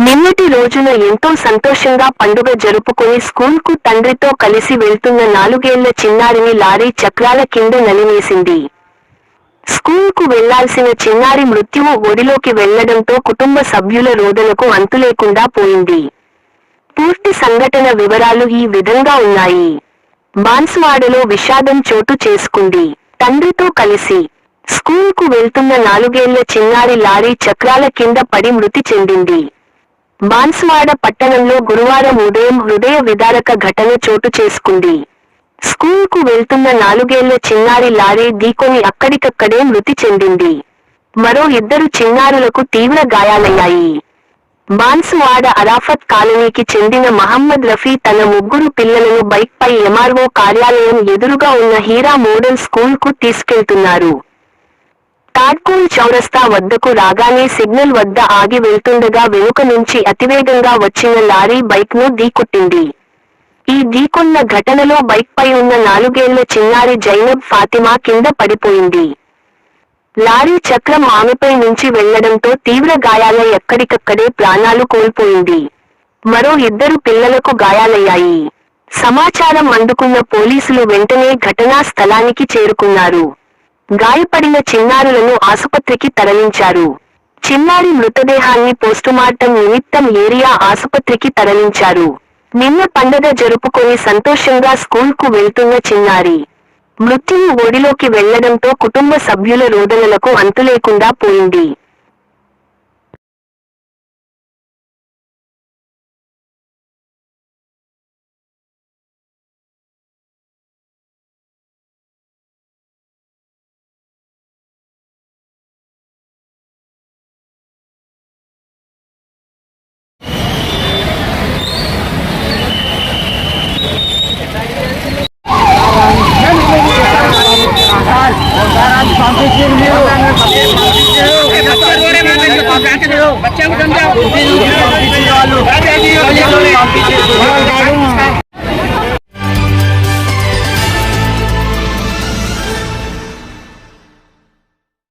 నిన్నటి రోజున ఎంతో సంతోషంగా పండుగ జరుపుకొని స్కూల్కు తండ్రితో కలిసి వెళ్తున్న 4 ఏళ్ల చిన్నారిని లారీ చక్రాల కింద నలిమేసింది. స్కూల్కు వెళ్లాల్సిన చిన్నారి మృత్యువు ఒడిలోకి వెళ్లడంతో కుటుంబ సభ్యుల రోదనకు అంతులేకుండా పోయింది. పూర్తి సంఘటన వివరాలు ఈ విధంగా ఉన్నాయి. బాన్సువాడలో విషాదం చోటు చేసుకుంది. తండ్రితో కలిసి స్కూల్కు వెళ్తున్న 4 ఏళ్ల చిన్నారి లారీ చక్రాల కింద పడి మృతి చెందింది. బాన్సువాడ పట్టణంలో గురువారం ఉదయం హృదయ విదారక ఘటన చోటు చేసుకుంది. స్కూల్కు వెళ్తున్న 4 ఏళ్ల చిన్నారి లారీ ఢీకొని అక్కడికక్కడే మృతి చెందింది. మరో 2 చిన్నారులకు తీవ్ర గాయాలయ్యాయి. బాన్సువాడ అరాఫత్ కాలనీకి చెందిన మహమ్మద్ రఫీ తన 3 పిల్లలను బైక్పై ఎంఆర్ఓ కార్యాలయం ఎదురుగా ఉన్న హీరా మోడల్ స్కూల్కు తీసుకెళ్తున్నారు. తాడ్కోల్ చౌరస్తా వద్దకు రాగానే సిగ్నల్ వద్ద ఆగి వెళ్తుండగా వెనుక నుంచి అతివేగంగా వచ్చిన లారీ బైక్ను ఢీకొట్టింది. ఈ ఢీకొన్న ఘటనలో బైక్పై ఉన్న 4 ఏళ్ల చిన్నారి జైనబ్ ఫాతిమా కింద పడిపోయింది. లారీ చక్రం ఆమెపై నుంచి వెళ్లడంతో తీవ్ర గాయాలై ఎక్కడికక్కడే ప్రాణాలు కోల్పోయింది. మరో 2 పిల్లలకు గాయాలయ్యాయి. సమాచారం అందుకున్న పోలీసులు వెంటనే ఘటనా స్థలానికి చేరుకున్నారు. గాయపడిన చిన్నారులను ఆసుపత్రికి తరలించారు. చిన్నారి మృతదేహాన్ని పోస్టుమార్టం నిమిత్తం ఏరియా ఆసుపత్రికి తరలించారు. నిన్న పండగ జరుపుకొని సంతోషంగా స్కూల్కు వెళ్తున్న చిన్నారి మృత్యువు ఒడిలోకి వెళ్లడంతో కుటుంబ సభ్యుల రోదనలకు అంతులేకుండా పోయింది. बच्चे को